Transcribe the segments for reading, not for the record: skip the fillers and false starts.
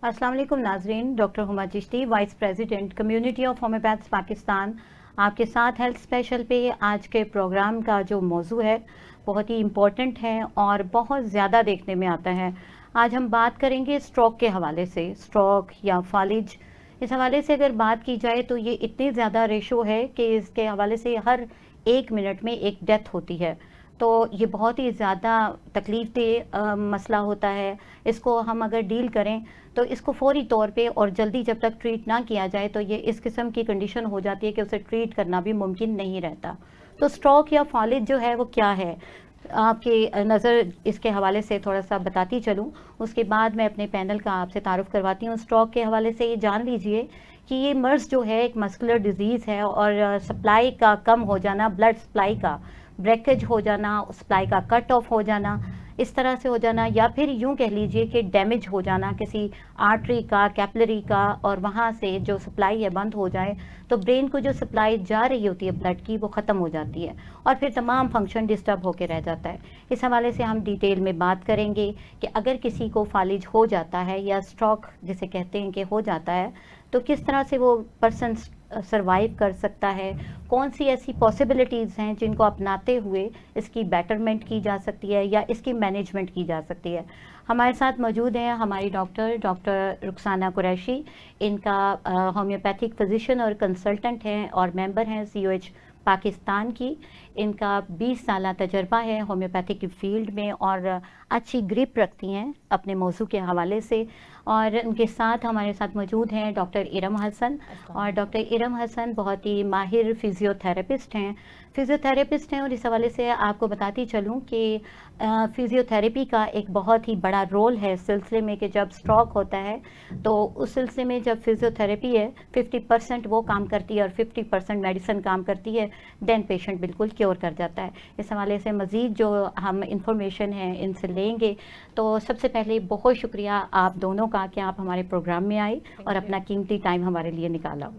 अस्सलाम वालेकुम नाजरीन, doctor Huma Chishti, vice president community of homeopaths Pakistan आपके साथ हेल्थ स्पेशल पे। आज के प्रोग्राम का जो मौजू है बहुत ही इम्पोर्टेंट है और बहुत ज़्यादा देखने में आता है। आज हम बात करेंगे स्ट्रोक के हवाले से। स्ट्रोक या फालिज, इस हवाले से अगर बात की जाए तो ये इतनी ज़्यादा रेशो है कि इसके हवाले से हर 1 मिनट में एक डेथ होती है। तो ये बहुत ही ज़्यादा तकलीफ़देह मसला होता है। इसको हम अगर डील करें तो इसको फ़ौरी तौर पे और जल्दी जब तक ट्रीट ना किया जाए तो ये इस किस्म की कंडीशन हो जाती है कि उसे ट्रीट करना भी मुमकिन नहीं रहता। तो स्ट्रोक या फालिज जो है वो क्या है, आपकी नज़र इसके हवाले से थोड़ा सा बताती चलूँ, उसके बाद मैं अपने पैनल का आपसे तारुफ़ करवाती हूँ। स्ट्रोक के हवाले से ये जान लीजिए कि ये मर्ज़ जो है एक मस्कुलर डिज़ीज़ है और सप्लाई का कम हो जाना, ब्लड सप्लाई का ब्रेकेज हो जाना, सप्लाई का कट ऑफ हो जाना, इस तरह से हो जाना, या फिर यूं कह लीजिए कि डैमेज हो जाना किसी आर्टरी का, कैपिलरी का, और वहाँ से जो सप्लाई है बंद हो जाए तो ब्रेन को जो सप्लाई जा रही होती है ब्लड की वो ख़त्म हो जाती है और फिर तमाम फंक्शन डिस्टर्ब होकर रह जाता है। इस हवाले से हम डिटेल में बात करेंगे कि अगर किसी को फालिज हो जाता है या स्ट्रोक जिसे कहते हैं कि हो जाता है तो किस तरह से वो पर्सन सरवाइव कर सकता है, कौन सी ऐसी पॉसिबिलिटीज़ हैं जिनको अपनाते हुए इसकी बेटरमेंट की जा सकती है या इसकी मैनेजमेंट की जा सकती है। हमारे साथ मौजूद हैं हमारी डॉक्टर रुखसाना कुरैशी। इनका होम्योपैथिक फिजिशियन और कंसल्टेंट हैं और मेंबर हैं COH पाकिस्तान की। इनका 20 साल तजर्बा है होम्योपैथिक की फील्ड में और अच्छी ग्रिप रखती हैं अपने मौजू के हवाले से। और उनके साथ हमारे साथ मौजूद हैं डॉक्टर इरम हसन, और डॉक्टर इरम हसन बहुत ही माहिर फिज़ियोथेरेपिस्ट हैं और इस हवाले से आपको बताती चलूँ कि फिज़ियोथेरेपी का एक बहुत ही बड़ा रोल है इस सिलसिले में कि जब स्ट्रोक होता है तो उस सिलसिले में जब फिज़ियोथेरेपी है 50% वो काम करती है और 50% मेडिसिन काम करती है, देन पेशेंट बिल्कुल क्योर कर जाता है। इस हवाले से मज़ीद जो हम इंफॉर्मेशन है इनसे लेंगे। तो सबसे पहले बहुत शुक्रिया आप दोनों का कि आप हमारे प्रोग्राम में आए और अपना कीमती टाइम हमारे लिए निकाला।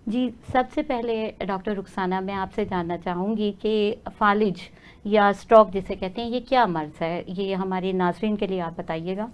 जी, सबसे पहले डॉक्टर रुखसाना, मैं आपसे जानना चाहूँगी कि फालिज या स्ट्रोक जिसे कहते हैं ये क्या मर्ज़ है, ये हमारे नाज़रीन के लिए आप बताइएगा।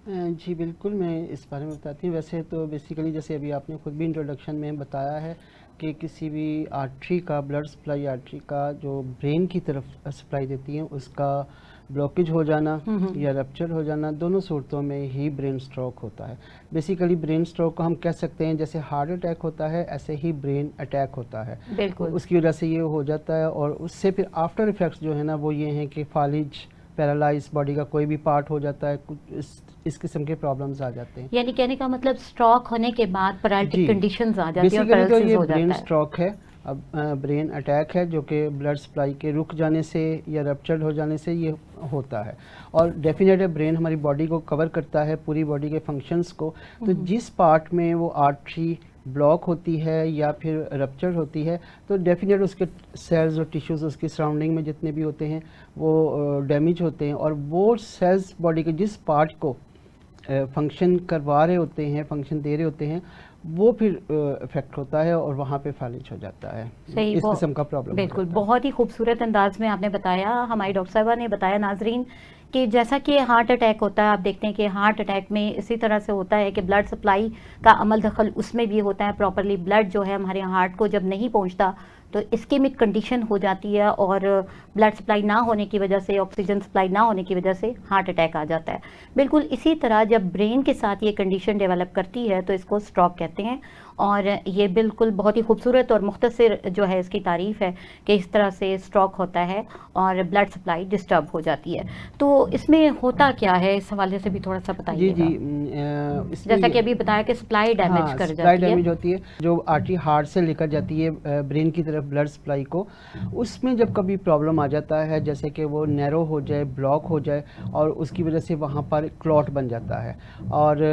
जी बिल्कुल, मैं इस बारे में बताती हूँ। वैसे तो बेसिकली जैसे अभी आपने खुद भी इंट्रोडक्शन में बताया है कि किसी भी आर्टरी का ब्लड सप्लाई, आर्टरी का जो ब्रेन की तरफ सप्लाई देती है उसका ब्लॉकेज हो जाना या रप्चर हो जाना, दोनों सूरतों में ही ब्रेन स्ट्रोक होता है। बेसिकली ब्रेन स्ट्रोक को हम कह सकते हैं जैसे हार्ट अटैक होता है ऐसे ही ब्रेन अटैक होता है। बिल्कुल। उसकी वजह से ये हो जाता है और उससे फिर आफ्टर इफ़ेक्ट्स जो है ना वो ये हैं कि फालिज, पैरालाइज, बॉडी का कोई भी पार्ट हो जाता है, कुछ इस किस्म के प्रॉब्लम्स आ जाते हैं। यानी कहने का मतलब स्ट्रोक होने के बाद पैरालिटिक कंडीशंस आ जाती है और बेसिकली तो पैरालिसिस ये हो ब्रेन जाता है। स्ट्रोक है। अब ब्रेन अटैक है जो कि ब्लड सप्लाई के रुक जाने से या रप्चर्ड हो जाने से ये होता है। और डेफिनेटली ब्रेन हमारी बॉडी को कवर करता है, पूरी बॉडी के फंक्शंस को। तो जिस पार्ट में वो आर्टरी ब्लॉक होती है या फिर रप्चर होती है तो डेफिनेट उसके सेल्स और टिश्यूज़ उसकी सराउंडिंग में जितने भी होते हैं वो डैमेज होते हैं, और वो सेल्स बॉडी के जिस पार्ट को फंक्शन करवा रहे होते हैं, फंक्शन दे रहे होते हैं, वो फिर इफेक्ट होता है और वहाँ पे फालिज हो जाता है। सही, इस किस्म का प्रॉब्लम बिल्कुल बहुत ही खूबसूरत अंदाज में आपने बताया। हमारी डॉक्टर साहबा ने बताया नाजरीन कि जैसा कि हार्ट अटैक होता है, आप देखते हैं कि हार्ट अटैक में इसी तरह से होता है कि ब्लड सप्लाई का अमल दखल उसमें भी होता है। प्रॉपरली ब्लड जो है हमारे हार्ट को जब नहीं पहुंचता तो इस्केमिक कंडीशन हो जाती है और ब्लड सप्लाई ना होने की वजह से, ऑक्सीजन सप्लाई ना होने की वजह से हार्ट अटैक आ जाता है। बिल्कुल इसी तरह जब ब्रेन के साथ ये कंडीशन डेवलप करती है तो इसको स्ट्रोक कहते हैं। और ये बिल्कुल बहुत ही खूबसूरत और मुख्तसर जो है इसकी तारीफ़ है कि इस तरह से स्ट्रोक होता है और ब्लड सप्लाई डिस्टर्ब हो जाती है। तो इसमें होता क्या है, इस हवाले से भी थोड़ा सा बताइएगा। जी जैसा कि अभी बताया कि सप्लाई डैमेज कर सप्लाई जाती है। डैमेज होती है। जो आर्टरी हार्ट से लेकर जाती है ब्रेन की तरफ ब्लड सप्लाई को, उसमें जब कभी प्रॉब्लम आ जाता है जैसे कि वो नैरो हो जाए, ब्लॉक हो जाए, और उसकी वजह से वहाँ पर क्लॉट बन जाता है। और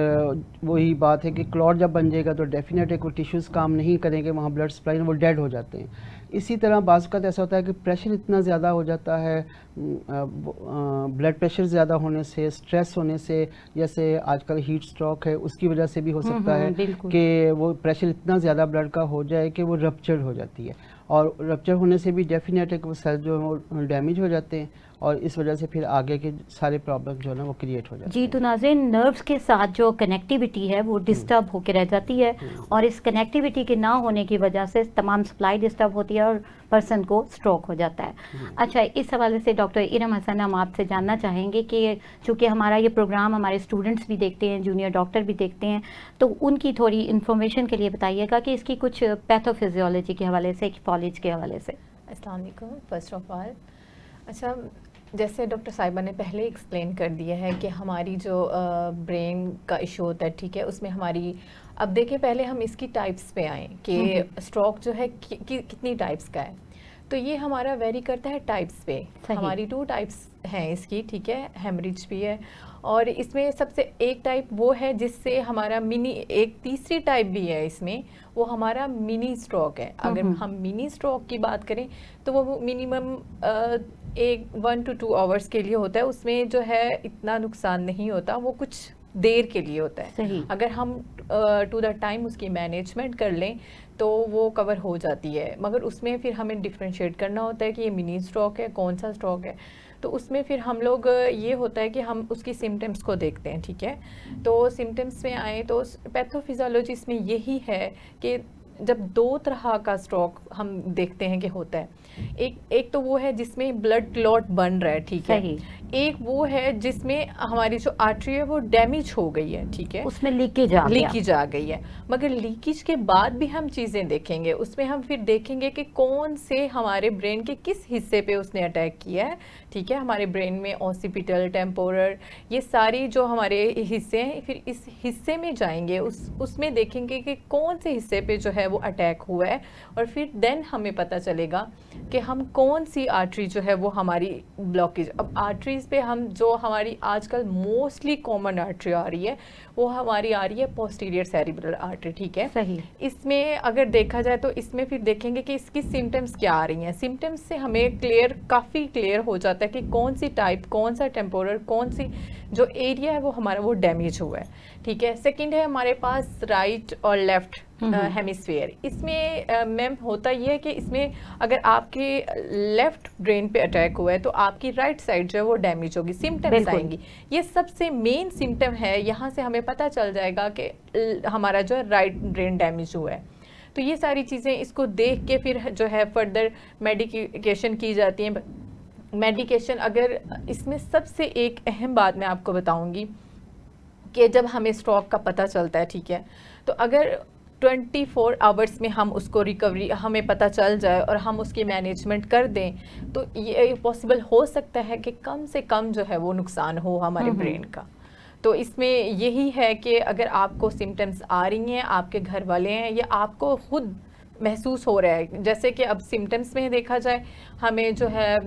वही बात है कि क्लॉट जब बन जाएगा तो डेफिनेटली कोई टिश्यूज़ काम नहीं करेंगे, वहाँ ब्लड सप्लाई वो डेड हो जाते हैं। इसी तरह बाज़ वक़्त ऐसा होता है कि प्रेशर इतना ज़्यादा हो जाता है, ब्लड प्रेशर ज़्यादा होने से, स्ट्रेस होने से, जैसे आजकल हीट स्ट्रोक है उसकी वजह से भी हो सकता है कि वो प्रेशर इतना ज़्यादा ब्लड का हो जाए कि वो रप्चर हो जाती है। और रप्चर होने से भी डेफिनेट है कि वो सेल जो है वो डैमेज हो जाते हैं और इस वजह से फिर आगे के सारे प्रॉब्लम जो है ना वो क्रिएट हो जाते जी, हैं। तो नाज़रीन, नर्व्स के साथ जो कनेक्टिविटी है वो डिस्टर्ब होकर रह जाती है और इस कनेक्टिविटी के ना होने की वजह से तमाम सप्लाई डिस्टर्ब होती है और पर्सन को स्ट्रोक हो जाता है। अच्छा, इस हवाले से डॉक्टर इरम हसन, हम आपसे जानना चाहेंगे कि चूँकि हमारा ये प्रोग्राम हमारे स्टूडेंट्स भी देखते हैं, जूनियर डॉक्टर भी देखते हैं, तो उनकी थोड़ी इन्फॉर्मेशन के लिए बताइएगा कि इसकी कुछ पैथोफिजियोलॉजी के हवाले से, पैथोलॉजी के हवाले से। अस्सलाम वालेकुम, फर्स्ट ऑफ ऑल। अच्छा, जैसे डॉक्टर साहिबा ने पहले एक्सप्लेन कर दिया है कि हमारी जो ब्रेन का इशू होता है, ठीक है, उसमें हमारी, अब देखिए पहले हम इसकी टाइप्स पे आएँ कि स्ट्रोक जो है कितनी टाइप्स का है। तो ये हमारा वेरी करता है टाइप्स पे। हमारी 2 टाइप्स हैं इसकी, ठीक है, हेमरेज भी है और इसमें सबसे एक टाइप वो है जिससे हमारा मिनी, एक तीसरी टाइप भी है इसमें, वो हमारा मिनी स्ट्रोक है। अगर हम मिनी स्ट्रोक की बात करें तो वो मिनिमम 1 to 2 आवर्स के लिए होता है। उसमें जो है इतना नुकसान नहीं होता, वो कुछ देर के लिए होता है। अगर हम टू द टाइम उसकी मैनेजमेंट कर लें तो वो कवर हो जाती है, मगर उसमें फिर हमें डिफ्रेंशिएट करना होता है कि ये मिनी स्ट्रोक है, कौन सा स्ट्रोक है। तो उसमें फिर हम लोग, ये होता है कि हम उसकी सिम्टम्स को देखते हैं, ठीक है। तो सिम्टम्स में आए तो पैथोफिजियोलॉजी इसमें यही है कि जब 2 तरह का स्ट्रोक हम देखते हैं कि होता है। एक तो वो है जिसमें ब्लड क्लॉट बन रहा है, ठीक है। एक वो है जिसमें हमारी जो आर्टरी है वो डैमेज हो गई है, ठीक है, उसमें लीकेज आ गई है। मगर लीकेज के बाद भी हम चीज़ें देखेंगे, उसमें हम फिर देखेंगे कि कौन से हमारे ब्रेन के किस हिस्से पे उसने अटैक किया है, ठीक है। हमारे ब्रेन में ऑसिपिटल, टेम्पोरल, ये सारी जो हमारे हिस्से हैं, फिर इस हिस्से में जाएंगे, उसमें देखेंगे कि कौन से हिस्से पे जो है वो अटैक हुआ है और फिर देन हमें पता चलेगा कि हम कौन सी आर्टरी जो है वो हमारी ब्लॉकेज। अब आर्टरीज पे हम जो हमारी आजकल मोस्टली कॉमन आर्टरी आ रही है वो हमारी आ रही है पोस्टीरियर सेरिब्रल आर्टरी, ठीक है। सही। इसमें अगर देखा जाए तो इसमें फिर देखेंगे कि इसकी सिम्टम्स क्या आ रही हैं। सिम्टम्स से हमें काफ़ी क्लियर हो जाता है कि कौन सी टाइप, कौन सा टेम्पोरल, कौन सी जो एरिया है वो हमारा वो डैमेज हुआ है, ठीक है। सेकंड है हमारे पास राइट और लेफ्ट हेमिस्फीयर। इसमें मैम होता ये है कि इसमें अगर आपके लेफ्ट ब्रेन पे अटैक हुआ है तो आपकी राइट साइड जो है वो डैमेज होगी, सिम्टम्स आएंगी। ये सबसे मेन सिम्टम है, यहाँ से हमें पता चल जाएगा कि हमारा जो है राइट ब्रेन डैमेज हुआ है। तो ये सारी चीज़ें इसको देख के फिर जो है फर्दर मेडिकेशन की जाती हैं। मेडिकेशन, अगर इसमें सबसे एक अहम बात मैं आपको बताऊंगी कि जब हमें स्ट्रोक का पता चलता है, ठीक है, तो अगर 24 आवर्स में हम उसको रिकवरी हमें पता चल जाए और हम उसकी मैनेजमेंट कर दें तो ये पॉसिबल हो सकता है कि कम से कम जो है वो नुकसान हो हमारे ब्रेन का। तो इसमें यही है कि अगर आपको सिम्टम्स आ रही हैं, आपके घर वाले हैं या आपको खुद महसूस हो रहा है, जैसे कि अब सिम्टम्स में देखा जाए हमें जो है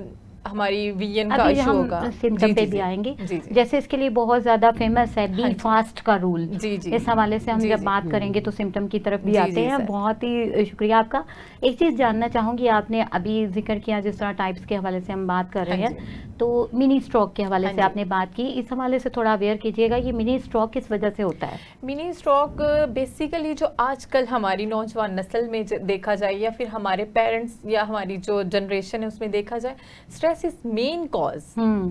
हमारी विजन का इशू होगा, सिम्टम पे भी आएंगे। जैसे इसके लिए बहुत ज़्यादा फेमस है बी फास्ट का रूल। इस हवाले से हम जब बात करेंगे तो सिम्टम की तरफ भी आते हैं। बहुत ही शुक्रिया आपका। एक चीज़ जानना चाहूँगी, आपने अभी जिक्र किया जिस तरह टाइप्स के हवाले से हम बात कर रहे हैं, तो मिनी स्ट्रोक के हवाले से आपने बात की, इस हवाले से थोड़ा अवेयर कीजिएगा, ये मिनी स्ट्रोक किस वजह से होता है? मिनी स्ट्रोक बेसिकली जो आजकल हमारी नौजवान नस्ल में देखा जाए या फिर हमारे पेरेंट्स या हमारी जो जनरेशन है उसमें देखा जाए, stress is main cause.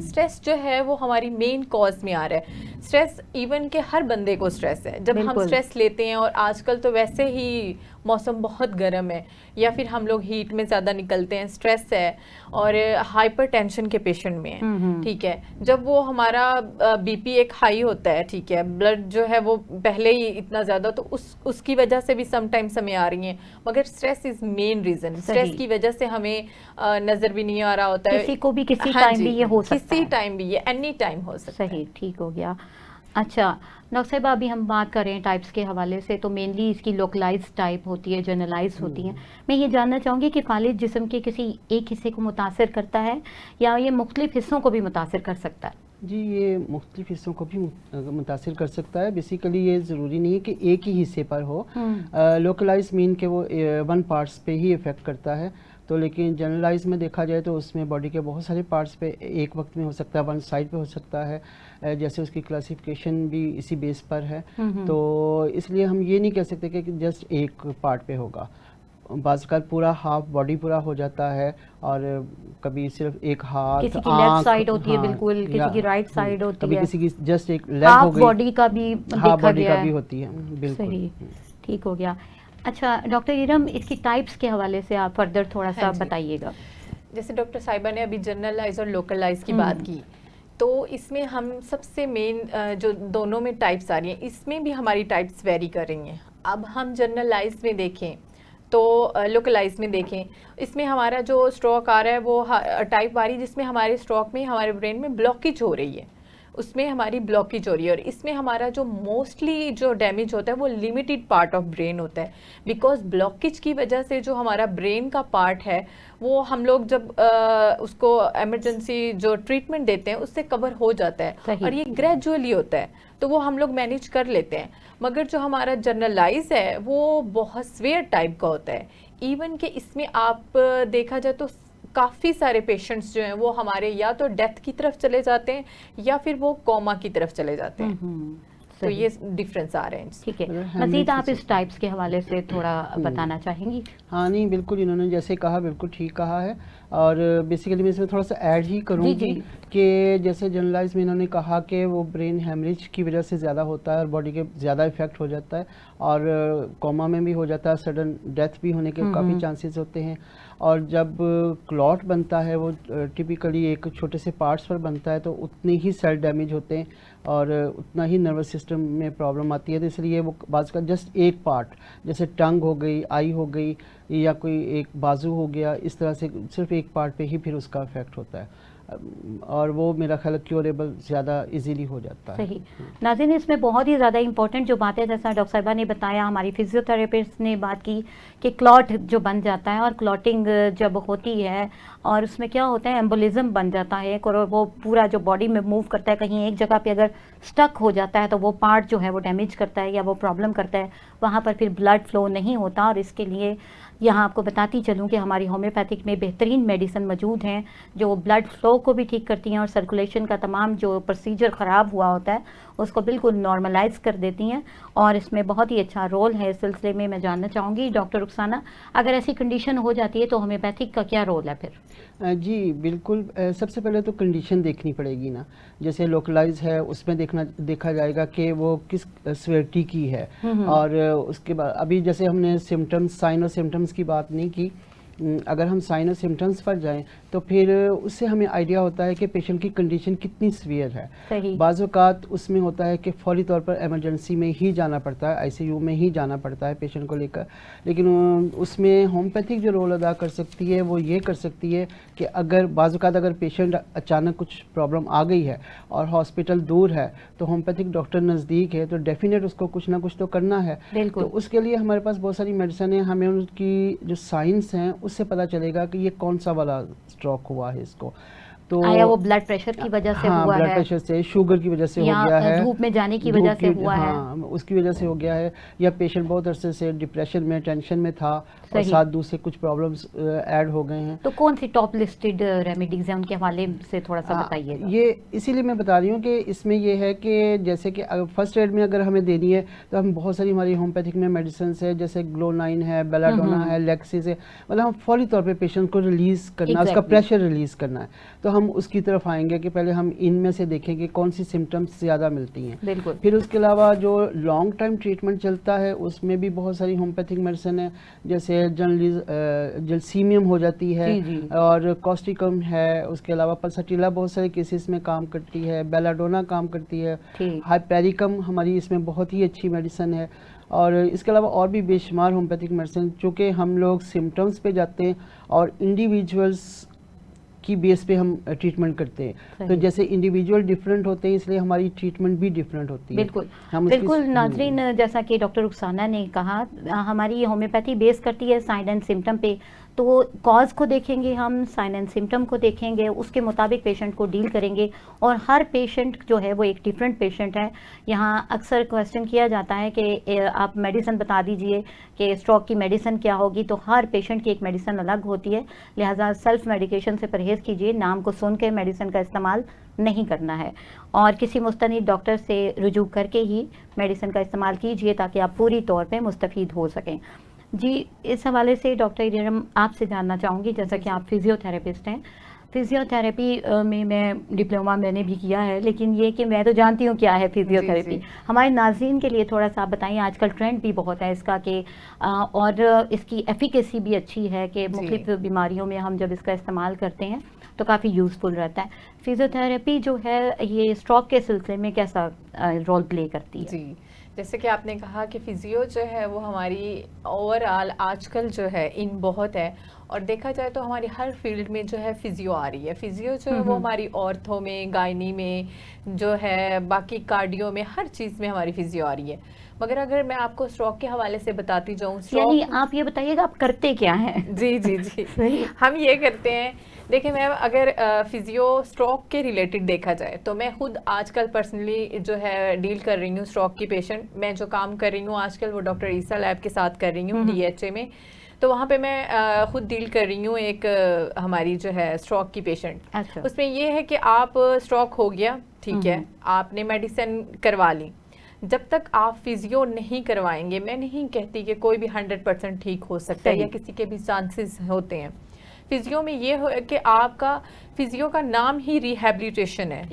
Stress जो है वो हमारी मेन कॉज में आ रहा है। स्ट्रेस इवन के हर बंदे को स्ट्रेस है। जब हम स्ट्रेस लेते हैं, और आजकल तो वैसे ही मौसम बहुत गर्म है या फिर हम लोग हीट में ज़्यादा निकलते हैं, स्ट्रेस है और हाइपरटेंशन के पेशेंट में है, ठीक है। जब वो हमारा बीपी एक हाई होता है, ठीक है, ब्लड जो है वो पहले ही इतना ज़्यादा, तो उसकी वजह से भी समटाइम्स हमें आ रही हैं। मगर stress is main reason. Stress की वजह से हमें नज़र भी नहीं आ रहा होता है, किसी को भी किसी टाइम भी ये हो सकता है, किसी टाइम भी ये एनी टाइम हो सकता है। सही, ठीक हो गया। अच्छा डॉक्टर साहिबा, अभी हम बात करें टाइप्स के हवाले से, तो मेनली इसकी लोकलाइज टाइप होती है, जनरलाइज होती हैं। मैं ये जानना चाहूँगी कि फालिज जिस्म के किसी एक हिस्से को मुतासिर करता है या ये मुख्तलिफ हिस्सों को भी मुतासिर कर सकता है? जी, ये मुख्तलिफ हिस्सों को भी मुतासिर कर सकता है। बेसिकली ये ज़रूरी नहीं है कि एक ही हिस्से पर हो। लोकलाइज मीन के वो 1 पार्ट्स पे ही इफ़ेक्ट करता है, तो लेकिन जनरलाइज में देखा जाए तो उसमें बॉडी के बहुत सारे पार्ट्स पे एक वक्त में हो सकता है, 1 साइड पे हो सकता है। जैसे उसकी क्लासिफिकेशन भी इसी बेस पर है, तो इसलिए हम ये नहीं कह सकते कि जस्ट एक पार्ट पे होगा। बाज़ पूरा हाफ बॉडी पूरा हो जाता है, और कभी सिर्फ एक हाथ, किसी की लेफ्ट आँख, साइड होती है हाँ, बिल्कुल, किसी की राइट साइड होती कभी है, किसी की जस्ट एक लेग हो हाफ गई, बॉडी का भी हाफ देखा बॉडी गया का भी है। होती है, बिल्कुल। सही, ठीक हो गया। अच्छा डॉक्टर इरम, इसकी टाइप्स के हवाले से आप फर्दर थोड़ा सा हाँ जी। बताइएगा। जैसे डॉक्टर साहिबा ने अभी जनरलाइज और लोकलाइज की बात की, तो इसमें हम सबसे मेन जो दोनों में टाइप्स आ रही हैं, इसमें भी हमारी टाइप्स वेरी कर रही हैं। अब हम जनरलाइज में देखें तो लोकलाइज में देखें, इसमें हमारा जो स्ट्रोक आ रहा है वो टाइप आ रही है जिसमें हमारे स्ट्रोक में हमारे ब्रेन में ब्लॉकेज हो रही है, उसमें हमारी ब्लॉकेज हो रही है। और इसमें हमारा जो मोस्टली जो डैमेज होता है वो लिमिटेड पार्ट ऑफ ब्रेन होता है, बिकॉज ब्लॉकेज की वजह से जो हमारा ब्रेन का पार्ट है वो हम लोग जब उसको इमरजेंसी जो ट्रीटमेंट देते हैं उससे कवर हो जाता है, और ये ग्रेजुअली होता है तो वो हम लोग मैनेज कर लेते हैं। मगर जो हमारा जनरलाइज है वो बहुत स्वेयर टाइप का होता है। इवन कि इसमें आप देखा जाए तो काफ़ी सारे पेशेंट्स जो हैं वो हमारे या तो डेथ की तरफ चले जाते हैं या फिर वो कोमा की तरफ चले जाते हैं। तो ये डिफरेंस आ रहे हैं। ठीक है, मज़ीद आप इस टाइप्स के हवाले से थोड़ा बताना चाहेंगी? हाँ नहीं, बिल्कुल इन्होंने जैसे कहा बिल्कुल ठीक कहा है, और बेसिकली मैं इसमें थोड़ा सा ऐड ही करूँगी कि जैसे जनरलाइज में इन्होंने कहा कि वो ब्रेन हेमरेज की वजह से ज़्यादा होता है और बॉडी के ज़्यादा इफेक्ट हो जाता है, और कोमा में भी हो जाता है, सडन डेथ भी होने के काफ़ी चांसेस होते हैं। और जब क्लॉट बनता है वो टिपिकली एक छोटे से पार्ट्स पर बनता है, तो उतने ही सेल डैमेज होते हैं और उतना ही नर्वस सिस्टम में प्रॉब्लम आती है। तो इसलिए वो बाज़ का जस्ट एक पार्ट, जैसे टंग हो गई, आई हो गई, या कोई एक बाजू हो गया, इस तरह से सिर्फ एक पार्ट पे ही फिर उसका इफेक्ट होता है, और वो मेरा ख्याल क्योरेबल ज़्यादा इजीली हो जाता है। सही। नाज़रीन, इसमें बहुत ही ज़्यादा इंपॉर्टेंट जो बात है, जैसा डॉक्टर साहिबा ने बताया, हमारी फिजियोथेरेपिस्ट ने बात की कि क्लॉट जो बन जाता है, और क्लॉटिंग जब होती है और उसमें क्या होता है, एम्बोलिज्म बन जाता है, और वो पूरा जो बॉडी में मूव करता है, कहीं एक जगह पे अगर स्टक हो जाता है तो वो पार्ट जो है वो डैमेज करता है या वो प्रॉब्लम करता है, वहाँ पर फिर ब्लड फ्लो नहीं होता। और इसके लिए यहाँ आपको बताती चलूँ कि हमारी होम्योपैथिक में बेहतरीन मेडिसिन मौजूद हैं जो ब्लड फ्लो को भी ठीक करती हैं और सर्कुलेशन का तमाम जो प्रोसीजर ख़राब हुआ होता है उसको बिल्कुल नॉर्मलाइज कर देती हैं, और इसमें बहुत ही अच्छा रोल है। इस सिलसिले में मैं जानना चाहूँगी डॉक्टर रुखसाना, अगर ऐसी कंडीशन हो जाती है तो होम्योपैथिक का क्या रोल है फिर? जी बिल्कुल, सबसे पहले तो कंडीशन देखनी पड़ेगी ना, जैसे लोकलाइज है उसमें देखा जाएगा कि वो किस सीवियरिटी की है, और उसके बाद अभी जैसे हमने सिम्टम्स, साइन और सिम्टम्स की बात नहीं की, अगर हम साइन और सिम्टम्स पर जाएं तो फिर उससे हमें आइडिया होता है कि पेशेंट की कंडीशन कितनी सीवियर है। बाज़ औक़ात उसमें होता है कि फौरी तौर पर इमरजेंसी में ही जाना पड़ता है, आईसीयू में ही जाना पड़ता है पेशेंट को लेकर, लेकिन उसमें होम्योपैथिक जो रोल अदा कर सकती है वो ये कर सकती है कि अगर बाज़ औक़ात अगर पेशेंट अचानक कुछ प्रॉब्लम आ गई है और हॉस्पिटल दूर है तो होम्योपैथिक डॉक्टर नज़दीक है, तो डेफिनेट उसको कुछ ना कुछ तो करना है। तो उसके लिए हमारे पास बहुत सारी मेडिसिन है, हमें उनकी जो साइंस हैं उससे पता चलेगा कि ये कौन सा वाला स्ट्रोक हुआ है इसको। तो आया वो ब्लड प्रेशर की वजह से हुआ है, ब्लड प्रेशर से, शुगर की वजह से हो गया है, धूप में जाने की वजह से हुआ है, उसकी वजह से हो गया है, या पेशेंट बहुत अरसे से डिप्रेशन में, टेंशन में था और साथ दूसरे कुछ प्रॉब्लम्स ऐड हो गए हैं। तो कौन सी टॉप लिस्टेड रेमेडीज हैं, उनके हवाले से थोड़ा सा बताइएगा। ये इसीलिए मैं बता रही हूँ कि इसमें ये है कि जैसे कि फर्स्ट एड में अगर हमें देनी है तो हम बहुत सारी हमारी होम्योपैथिक में मेडिसिन है, जैसे ग्लोनाइन है, बेलाडोना है, लेक्सिस है, मतलब हम फौरी तौर पर पेशेंट को रिलीज़ करना, उसका प्रेशर रिलीज़ करना है, तो हम उसकी तरफ आएंगे कि पहले हम इनमें से देखेंगे कौन सी सिम्टम्स ज़्यादा मिलती हैं। फिर उसके अलावा जो लॉन्ग टाइम ट्रीटमेंट चलता है उसमें भी बहुत सारी होम्योपैथिक मेडिसिन है, जैसे जलसीमियम हो जाती है और कॉस्टिकम है, उसके अलावा पल्साटिला बहुत सारे केसेस में काम करती है, बेलाडोना काम करती है, हाइपेरिकम हमारी इसमें बहुत ही अच्छी मेडिसिन है, और इसके अलावा और भी बेशुमार होम्योपैथिक मेडिसिन, चूँकि हम लोग सिम्टम्स पे जाते हैं और इंडिविजुअल्स की बेस पे हम ट्रीटमेंट करते हैं, तो जैसे इंडिविजुअल डिफरेंट होते हैं इसलिए हमारी ट्रीटमेंट भी डिफरेंट होती है। बिल्कुल नाज़रीन, जैसा कि डॉक्टर रुखसाना ने कहा, हमारी होम्योपैथी बेस करती है साइन एंड सिम्टम पे, तो कॉज को देखेंगे हम, साइन एंड सिम्टम को देखेंगे, उसके मुताबिक पेशेंट को डील करेंगे, और हर पेशेंट जो है वो एक डिफरेंट पेशेंट है। यहाँ अक्सर क्वेश्चन किया जाता है कि आप मेडिसिन बता दीजिए कि स्ट्रोक की मेडिसिन क्या होगी, तो हर पेशेंट की एक मेडिसिन अलग होती है, लिहाजा सेल्फ मेडिकेशन से परहेज़ कीजिए, नाम को सुन के मेडिसिन का इस्तेमाल नहीं करना है, और किसी मुस्तनिद डॉक्टर से रुजू करके ही मेडिसिन का इस्तेमाल कीजिए ताकि आप पूरी तौर पे मुस्तफ़ीद हो सकें। जी, इस हवाले से डॉक्टर इरम आपसे जानना चाहूँगी, जैसा कि आप फिजियोथेरेपिस्ट हैं। फिजियोथेरेपी में मैं डिप्लोमा मैंने भी किया है, लेकिन ये कि मैं तो जानती हूँ क्या है फिजियोथेरेपी। जी। हमारे नाज़रीन के लिए थोड़ा-सा आप बताइए, आजकल ट्रेंड भी बहुत है इसका कि और इसकी एफ़िकेसी भी अच्छी है कि जी। मुख्तलिफ़ बीमारियों में हम जब इसका इस्तेमाल करते हैं तो काफ़ी यूज़फुल रहता है। फिजियोथेरेपी जो है ये स्ट्रोक के सिलसिले में कैसा रोल प्ले करती है? जी, जैसे कि आपने कहा कि फिजियो जो है वो हमारी ओवरऑल आजकल जो है इन बहुत है, और देखा जाए तो हमारी हर फील्ड में जो है फिजियो आ रही है। फिजियो जो है वो हमारी ऑर्थो में, गायनी में जो है, बाकी कार्डियो में, हर चीज़ में हमारी फिजियो आ रही है। मगर अगर मैं आपको स्ट्रोक के हवाले से बताती जाऊँ, यानी स्ट्रोक आप ये बताइएगा आप करते क्या हैं? जी। सही। हम ये करते हैं, देखिए मैम, अगर फिजियो स्ट्रोक के रिलेटेड देखा जाए तो मैं खुद आजकल पर्सनली जो है डील कर रही हूँ स्ट्रोक की पेशेंट। मैं जो काम कर रही हूँ आजकल वो डॉक्टर ईसा लैब के साथ कर रही हूँ DHA में। तो वहाँ पे मैं खुद डील कर रही हूँ एक हमारी जो है स्ट्रोक की पेशेंट। अच्छा। उसमें ये है कि आप स्ट्रोक हो गया, ठीक है, आपने मेडिसिन करवा ली, जब तक आप फिजियो नहीं करवाएंगे, मैं नहीं कहती कि कोई भी 100% ठीक हो सकता है, या किसी के भी चांसेस होते हैं। फिजियो में ये हो कि आपका फिजियो का नाम ही रिहैबिलिटेशन है,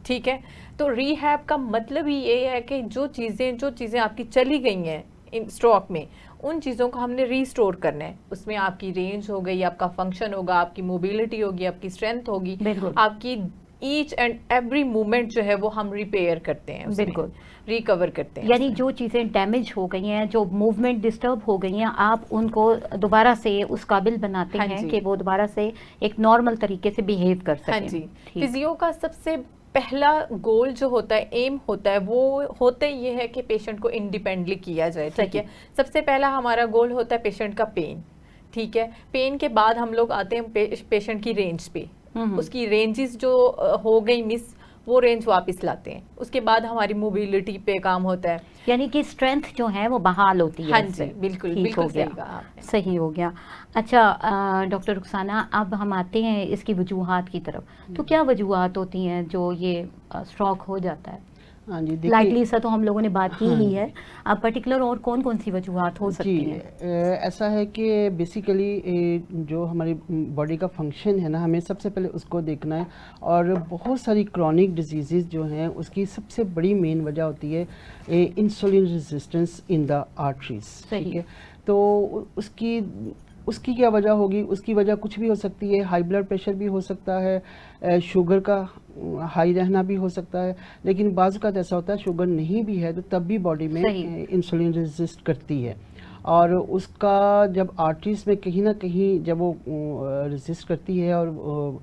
ठीक है। तो रिहैब का मतलब ही ये है कि जो चीज़ें आपकी चली गई हैं इन स्ट्रोक में, उन चीज़ों को हमने रीस्टोर करना है। उसमें आपकी रेंज हो गई, आपका फंक्शन होगा, आपकी मोबिलिटी होगी, आपकी स्ट्रेंथ होगी, आपकी ईच एंड एवरी मूवमेंट जो है वो हम रिपेयर करते हैं, बिल्कुल रिकवर करते हैं। यानी जो चीज़ें डैमेज हो गई हैं, जो मूवमेंट डिस्टर्ब हो गई हैं, आप उनको दोबारा से उस काबिल बनाते हैं कि वो दोबारा से एक नॉर्मल तरीके से बिहेव कर सकें। हाँ जी। फिजियो का सबसे पहला गोल जो होता है, एम होता है, वो होता ही ये है कि पेशेंट को इंडिपेंडेंटली किया जाए, ठीक है। सबसे पहला हमारा गोल होता है पेशेंट का पेन, ठीक है। पेन के बाद हम लोग आते हैं पेशेंट की रेंज पे, उसकी रेंजेस जो हो गई मिस, वो रेंज वापस लाते हैं। उसके बाद हमारी मोबिलिटी पे काम होता है, यानी कि स्ट्रेंथ जो है वो बहाल होती है। हाँ जी, बिल्कुल सही कहा आपने। सही हो गया। अच्छा डॉक्टर रुखसाना, अब हम आते हैं इसकी वजूहात की तरफ। तो क्या वजूहात होती हैं जो ये स्ट्रोक हो जाता है? हाँ जी, देखिए लाइटली सा तो हम लोगों ने बात की ही है, अब पर्टिकुलर और कौन कौन सी वजूहात हो सकती हैं? ऐसा है कि बेसिकली जो हमारी बॉडी का फंक्शन है ना, हमें सबसे पहले उसको देखना है। और बहुत सारी क्रॉनिक डिजीज़ जो हैं उसकी सबसे बड़ी मेन वजह होती है insulin resistance in the arteries, ठीक है। तो उसकी क्या वजह होगी? उसकी वजह कुछ भी हो सकती है, हाई ब्लड प्रेशर भी हो सकता है, शुगर का हाई रहना भी हो सकता है। लेकिन बाज़ औक़ात ऐसा होता है शुगर नहीं भी है तो तब भी बॉडी में इंसुलिन रेजिस्ट करती है, और उसका जब आर्टरीज में कहीं ना कहीं जब वो रेजिस्ट करती है और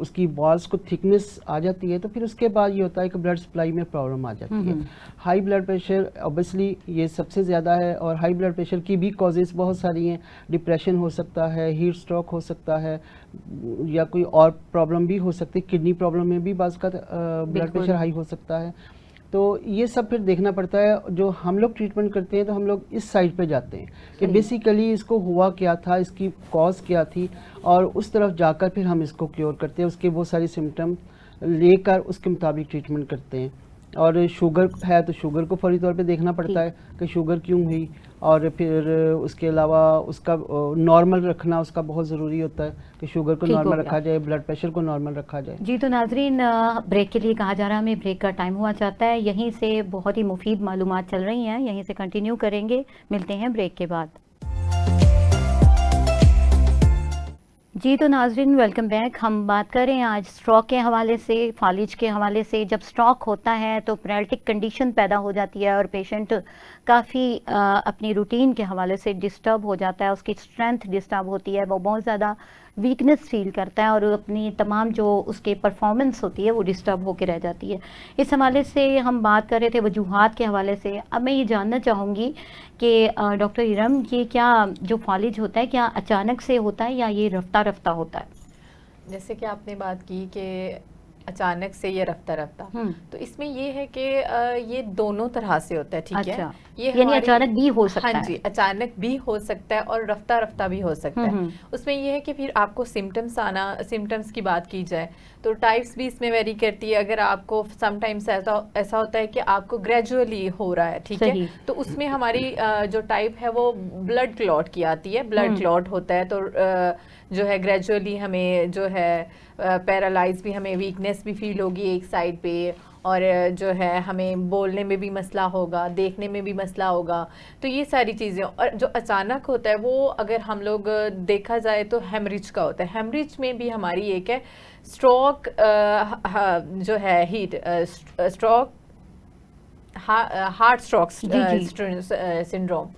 उसकी वॉल्स को थिकनेस आ जाती है, तो फिर उसके बाद ये होता है कि ब्लड सप्लाई में प्रॉब्लम आ जाती है। हाई ब्लड प्रेशर ऑब्वियसली ये सबसे ज़्यादा है, और हाई ब्लड प्रेशर की भी कॉजेज़ बहुत सारी हैं। डिप्रेशन हो सकता है, हीट स्ट्रोक हो सकता है, या कोई और प्रॉब्लम भी हो सकती है। किडनी प्रॉब्लम में भी बाज़ का ब्लड प्रेशर हाई हो सकता है। तो ये सब फिर देखना पड़ता है। जो हम लोग ट्रीटमेंट करते हैं तो हम लोग इस साइड पे जाते हैं कि बेसिकली इसको हुआ क्या था, इसकी कॉज क्या थी, और उस तरफ जाकर फिर हम इसको क्योर करते हैं। उसके बहुत सारी सिम्टम लेकर उसके मुताबिक ट्रीटमेंट करते हैं। और शुगर है तो शुगर को फौरी तौर पे देखना पड़ता है कि शुगर क्यों हुई, और फिर उसके अलावा उसका नॉर्मल रखना उसका बहुत ज़रूरी होता है कि शुगर को नॉर्मल रखा जाए, ब्लड प्रेशर को नॉर्मल रखा जाए। जी, तो नाजरीन ब्रेक के लिए कहा जा रहा है, हमें ब्रेक का टाइम हुआ चाहता है। यहीं से बहुत ही मुफीद मालूमात चल रही हैं, यहीं से कंटिन्यू करेंगे। मिलते हैं ब्रेक के बाद। जी, तो नाजरीन वेलकम बैक। हम बात करें आज स्ट्रोक के हवाले से, फालिज के हवाले से। जब स्ट्रोक होता है तो पैरालिटिक कंडीशन पैदा हो जाती है और पेशेंट काफ़ी अपनी रूटीन के हवाले से डिस्टर्ब हो जाता है, उसकी स्ट्रेंथ डिस्टर्ब होती है, वो बहुत ज़्यादा वीकनेस फील करता है और अपनी तमाम जो उसके परफॉर्मेंस होती है वो डिस्टर्ब होकर रह जाती है। इस हवाले से हम बात कर रहे थे वजूहात के हवाले से। अब मैं ये जानना चाहूँगी कि डॉक्टर इरम, ये क्या जो फालिज होता है क्या अचानक से होता है या ये रफ्ता रफ्ता होता है? जैसे कि आपने बात की कि अचानक से या रफ्ता रफ्ता, तो इसमें ये है कि ये दोनों तरह से होता है, ठीक अच्छा, है। ये यानी अचानक भी हो सकता है। हाँ जी, अचानक भी हो सकता है और रफ्ता रफ्ता भी हो सकता है। उसमें ये है कि फिर आपको सिम्टम्स की बात की जाए तो टाइप्स भी इसमें वेरी करती है। अगर आपको समटाइम्स ऐसा होता है कि आपको ग्रेजुअली हो रहा है, ठीक है, तो उसमें हमारी जो टाइप है वो ब्लड क्लॉट की आती है। ब्लड क्लॉट होता है तो जो है ग्रेजुअली हमें जो है पैरालाइज भी, हमें वीकनेस भी फील होगी एक साइड पे, और जो है हमें बोलने में भी मसला होगा, देखने में भी मसला होगा। तो ये सारी चीज़ें। और जो अचानक होता है वो अगर हम लोग देखा जाए तो हेमरिज का होता है। हेमरिज में भी हमारी एक है स्ट्रोक, जो है heat stroke, heart stroke syndrome.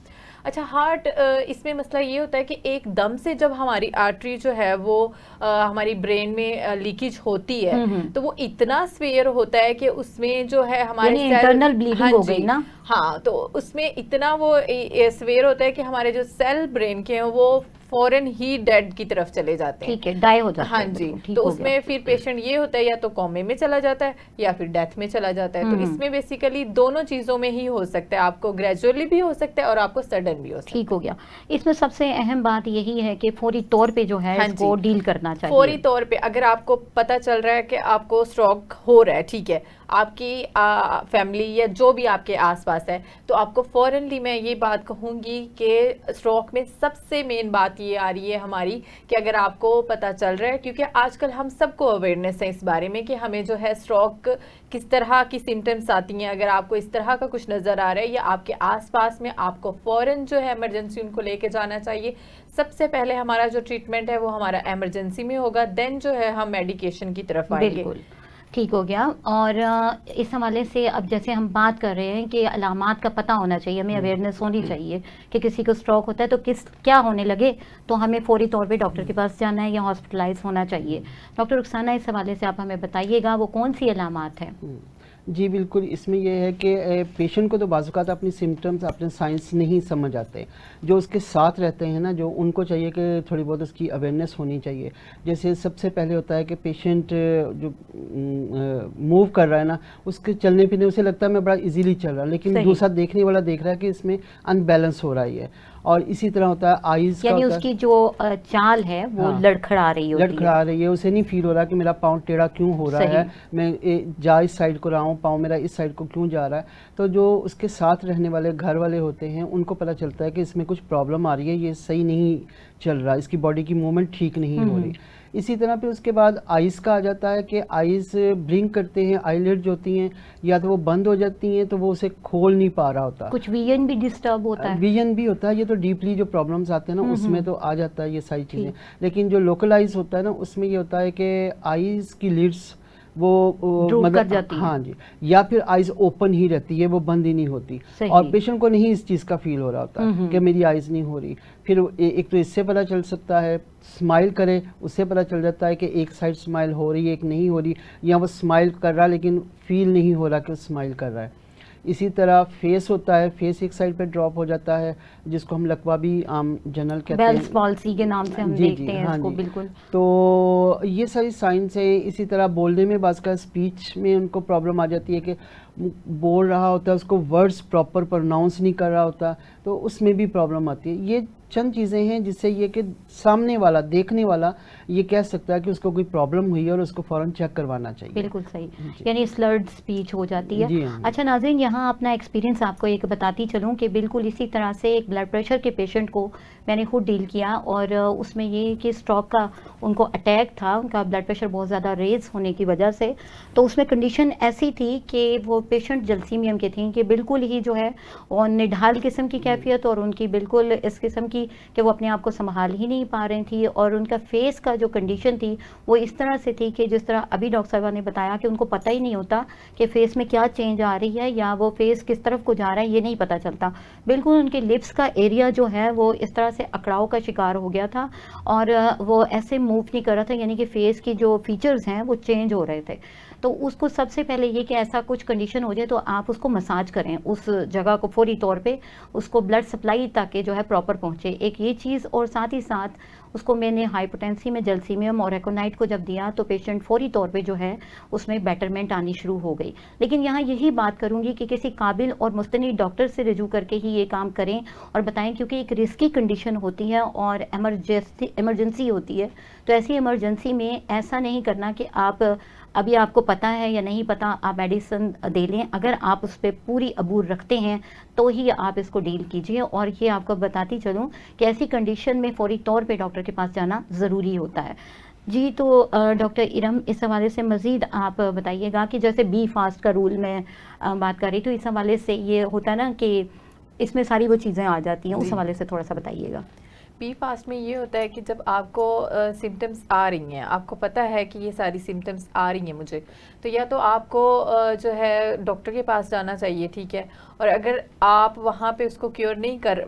अच्छा, हार्ट, इसमें मसला ये होता है कि एकदम से जब हमारी आर्टरी जो है वो हमारी ब्रेन में लीकेज होती है तो वो इतना स्वेयर होता है कि उसमें जो है हमारे इंटरनल ब्लीडिंग हो गई ना। हाँ, तो उसमें इतना वो स्वेयर होता है कि हमारे जो सेल ब्रेन के हैं वो फौरन ही डेड की तरफ चले जाते हैं, ठीक है, डाई हो जाता है। हाँ जी, तो उसमें फिर पेशेंट ये होता है या तो कोमे में चला जाता है या फिर डेथ में चला जाता है। तो इसमें बेसिकली दोनों चीजों में ही हो सकता है, आपको ग्रेजुअली भी हो सकता है और आपको सडन भी हो सकता है। ठीक हो गया। इसमें सबसे अहम बात यही है कि फौरी तौर पे जो है इसको डील करना चाहिए। फौरी तौर पे अगर आपको पता चल रहा है कि आपको स्ट्रोक हो रहा है, ठीक है, आपकी फैमिली या जो भी आपके आसपास है, तो आपको फौरनली मैं ये बात कहूँगी कि स्ट्रोक में सबसे मेन बात ये आ रही है हमारी कि अगर आपको पता चल रहा है, क्योंकि आजकल हम सबको अवेयरनेस है इस बारे में कि हमें जो है स्ट्रोक किस तरह की सिम्टम्स आती हैं। अगर आपको इस तरह का कुछ नज़र आ रहा है या आपके आसपास में, आपको फ़ौरन जो है इमरजेंसी उनको लेके जाना चाहिए। सबसे पहले हमारा जो ट्रीटमेंट है वो हमारा इमरजेंसी में होगा, देन जो है हम मेडिकेशन की तरफ आएंगे। बिल्कुल ठीक हो गया। और इस हवाले से अब जैसे हम बात कर रहे हैं कि अलामात का पता होना चाहिए, हमें अवेयरनेस होनी चाहिए कि किसी को स्ट्रोक होता है तो क्या होने लगे तो हमें फौरी तौर पे डॉक्टर के पास जाना है या हॉस्पिटलाइज होना चाहिए। डॉक्टर रुखसाना, इस हवाले से आप हमें बताइएगा वो कौन सी अलामात हैं? जी बिल्कुल, इसमें यह है कि पेशेंट को तो बाज़-औक़ात अपनी सिम्टम्स, अपने साइंस नहीं समझ आते। जो उसके साथ रहते हैं ना, जो उनको चाहिए कि थोड़ी बहुत उसकी अवेयरनेस होनी चाहिए। जैसे सबसे पहले होता है कि पेशेंट जो मूव कर रहा है ना, उसके चलने फिरने उसे लगता है मैं बड़ा इजीली चल रहा हूँ, लेकिन दूसरा देखने वाला देख रहा है कि इसमें अनबैलेंस हो रहा है। और इसी तरह होता है आईज का, यानी उसकी जो चाल है वो लड़खड़ा रही है, उसे नहीं फील हो रहा कि मेरा पाँव टेढ़ा क्यों हो रहा है, मैं जा इस साइड को रहा हूँ, पाँव मेरा इस साइड को क्यों जा रहा है। तो जो उसके साथ रहने वाले घर वाले होते हैं उनको पता चलता है कि इसमें कुछ प्रॉब्लम आ रही है, ये सही नहीं चल रहा, इसकी बॉडी की मूवमेंट ठीक नहीं हो रही। इसी तरह पे उसके बाद आइज़ का आ जाता है कि आइज़ ब्लिंक करते हैं, आईलिड जो होती हैं या तो वो बंद हो जाती हैं तो वो उसे खोल नहीं पा रहा होता। कुछ विजन भी डिस्टर्ब होता है। विजन भी होता है, ये तो डीपली जो प्रॉब्लम्स आते हैं ना उसमें तो आ जाता है ये सारी चीज़ें। लेकिन जो लोकलाइज होता है ना उसमें ये होता है कि आइज़ की लिड्स वो मतलब, हाँ जी, या फिर आइज ओपन ही रहती है, वो बंद ही नहीं होती और पेशेंट को नहीं इस चीज़ का फील हो रहा होता कि मेरी आइज नहीं हो रही। फिर एक तो इससे पता चल सकता है, स्माइल करे उससे पता चल जाता है कि एक साइड स्माइल हो रही है, एक नहीं हो रही, या वो स्माइल कर रहा है लेकिन फील नहीं हो रहा कि वो स्माइल कर रहा है। इसी तरह फेस होता है, फेस एक साइड पे ड्रॉप हो जाता है जिसको हम लकवा भी आम जनरल कहते हैं, बेल्स पॉल्सी के नाम से हम देखते हैं इसको। बिल्कुल, तो ये सारी साइंस है। इसी तरह बोलने में बात का स्पीच में उनको प्रॉब्लम आ जाती है कि बोल रहा होता है उसको वर्ड्स प्रॉपर प्रोनाउंस नहीं कर रहा होता, तो उसमें भी प्रॉब्लम आती है। ये चंद चीज़ें हैं जिससे ये कि सामने वाला, देखने वाला ये कह सकता है कि उसको कोई प्रॉब्लम हुई है और उसको फ़ौरन चेक करवाना चाहिए। बिल्कुल सही, यानी स्लर्ड स्पीच हो जाती है। अच्छा नाज़रीन, यहाँ अपना एक्सपीरियंस आपको एक बताती चलूँ कि बिल्कुल इसी तरह से एक ब्लड प्रेशर के पेशेंट को मैंने खुद डील किया और उसमें ये कि स्ट्रोक का उनको अटैक था, उनका ब्लड प्रेशर बहुत ज़्यादा रेज होने की वजह से। तो उसमें कंडीशन ऐसी थी कि वो पेशेंट जलसीमियम के थी कि बिल्कुल ही जो है और निढाल किस्म की कैफियत और उनकी बिल्कुल इस किस्म की कि वो अपने आप को संभाल ही नहीं पा रही थी। और उनका फेस का जो कंडीशन थी वो इस तरह से थी कि जिस तरह अभी डॉक्टर साहबा ने बताया कि उनको पता ही नहीं होता कि फेस में क्या चेंज आ रही है या वो फेस किस तरफ को जा रहा है, ये नहीं पता चलता। बिल्कुल उनके लिप्स का एरिया जो है वो इस तरह से अकड़ाव का शिकार हो गया था और वो ऐसे मूव नहीं कर रहा था, यानी कि फेस की जो फीचर्स हैं वो चेंज हो रहे थे। तो उसको सबसे पहले ये कि ऐसा कुछ कंडीशन हो जाए तो आप उसको मसाज करें, उस जगह को फौरी तौर पे उसको ब्लड सप्लाई ताकि जो है प्रॉपर पहुंचे, एक ये चीज़। और साथ ही साथ उसको मैंने हाइपोटेंसी में जलसीमियम और एकोनाइट को जब दिया तो पेशेंट फौरी तौर पे जो है उसमें बेटरमेंट आनी शुरू हो गई। लेकिन यहाँ यही बात करूँगी कि किसी काबिल और मुस्तनिद डॉक्टर से रजू करके ही ये काम करें और बताएं, क्योंकि एक रिस्की कंडीशन होती है और इमरजेंसी होती है। तो ऐसी इमरजेंसी में ऐसा नहीं करना कि आप अभी आपको पता है या नहीं पता आप मेडिसिन दे लें। अगर आप उस पर पूरी अबूर रखते हैं तो ही आप इसको डील कीजिए। और ये आपको बताती चलूँ कि ऐसी कंडीशन में फौरी तौर पे डॉक्टर के पास जाना ज़रूरी होता है। जी, तो डॉक्टर इरम, इस हवाले से मज़ीद आप बताइएगा कि जैसे बी फास्ट का रूल मैं बात कर रही, तो इस हवाले से ये होता है ना कि इसमें सारी वो चीज़ें आ जाती हैं, उस हवाले से थोड़ा सा बताइएगा। बी फास्ट में ये होता है कि जब आपको सिम्टम्स आ रही हैं, आपको पता है कि ये सारी सिम्टम्स आ रही हैं मुझे, तो या तो आपको जो है डॉक्टर के पास जाना चाहिए, ठीक है। और अगर आप वहाँ पे उसको क्योर नहीं कर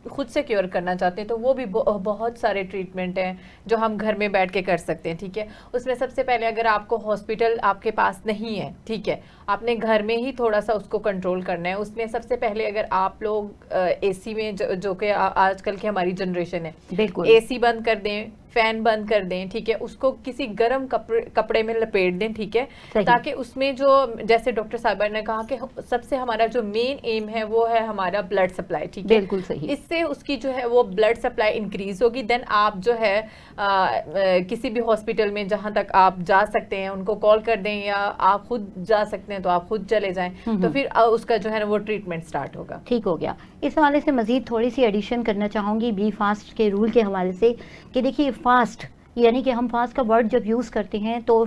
खुद से क्योर करना चाहते हैं तो वो भी बहुत सारे ट्रीटमेंट हैं जो हम घर में बैठ के कर सकते हैं, ठीक है। उसमें सबसे पहले अगर आपको हॉस्पिटल आपके पास नहीं है, ठीक है, आपने घर में ही थोड़ा सा उसको कंट्रोल करना है। उसमें सबसे पहले अगर आप लोग एसी में जो कि आजकल की हमारी जनरेशन है, बिल्कुल एसी बंद कर दें, फैन बंद कर दें, ठीक है, उसको किसी गर्म कपड़े में लपेट दें, ठीक है, ताकि उसमें जो जैसे डॉक्टर साहिबा ने कहा कि सबसे हमारा जो मेन एम है वो है हमारा ब्लड सप्लाई, ठीक है, बिल्कुल सही। इससे उसकी जो है वो ब्लड सप्लाई इंक्रीज होगी। देन आप जो है किसी भी हॉस्पिटल में जहां तक आप जा सकते हैं उनको कॉल कर दें, या आप खुद जा सकते हैं तो आप खुद चले जाएं, तो फिर उसका जो है ना वो ट्रीटमेंट स्टार्ट होगा। ठीक हो गया। इस हवाले से मज़ीद थोड़ी सी एडिशन करना चाहूँगी बी फास्ट के रूल के हवाले से कि देखिए, फास्ट यानी कि हम फास्ट का वर्ड जब यूज़ करते हैं तो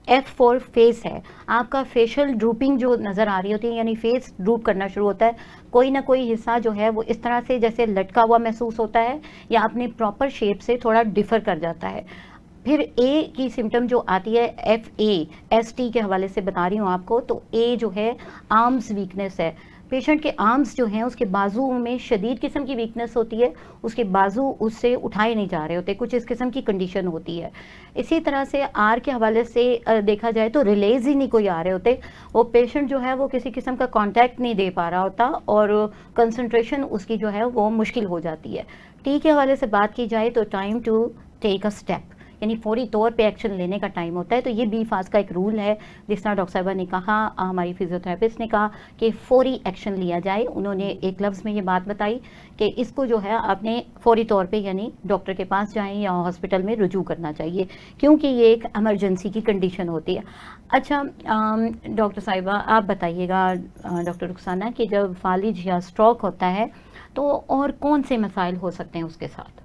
F4 फेस है। आपका फेशियल ड्रूपिंग जो नज़र आ रही होती है, यानी फेस ड्रूप करना शुरू होता है, कोई ना कोई हिस्सा जो है वो इस तरह से जैसे लटका हुआ महसूस होता है या अपने प्रॉपर शेप से थोड़ा डिफ़र कर जाता है। फिर ए की सिम्टम जो आती है FAST के हवाले से बता रही हूँ आपको, तो ए जो है आर्म्स वीकनेस है। पेशेंट के आर्म्स जो हैं उसके बाजुओं में शदीद किस्म की वीकनेस होती है, उसके बाजू उससे उठाए नहीं जा रहे होते, कुछ इस किस्म की कंडीशन होती है। इसी तरह से आर के हवाले से देखा जाए तो रिलेज ही नहीं कोई आ रहे होते, वो पेशेंट जो है वो किसी किस्म का कांटेक्ट नहीं दे पा रहा होता और कंसंट्रेशन उसकी जो है वो मुश्किल हो जाती है। टी के हवाले से बात की जाए तो time to take a step, यानी फौरी तौर पे एक्शन लेने का टाइम होता है। तो ये बी फास्ट का एक रूल है, जिस तरह डॉक्टर साहिबा ने कहा, हमारी फिजियोथेरेपिस्ट ने कहा कि फौरी एक्शन लिया जाए। उन्होंने एक लफ्ज़ में ये बात बताई कि इसको जो है आपने फौरी तौर पे यानी डॉक्टर के पास जाएं या हॉस्पिटल में रुजू करना चाहिए, क्योंकि ये एक एमरजेंसी की कंडीशन होती है। अच्छा डॉक्टर साहिबा, आप बताइएगा डॉक्टर रुखसाना कि जब फालिज या स्ट्रोक होता है तो और कौन से मसाइल हो सकते हैं उसके साथ?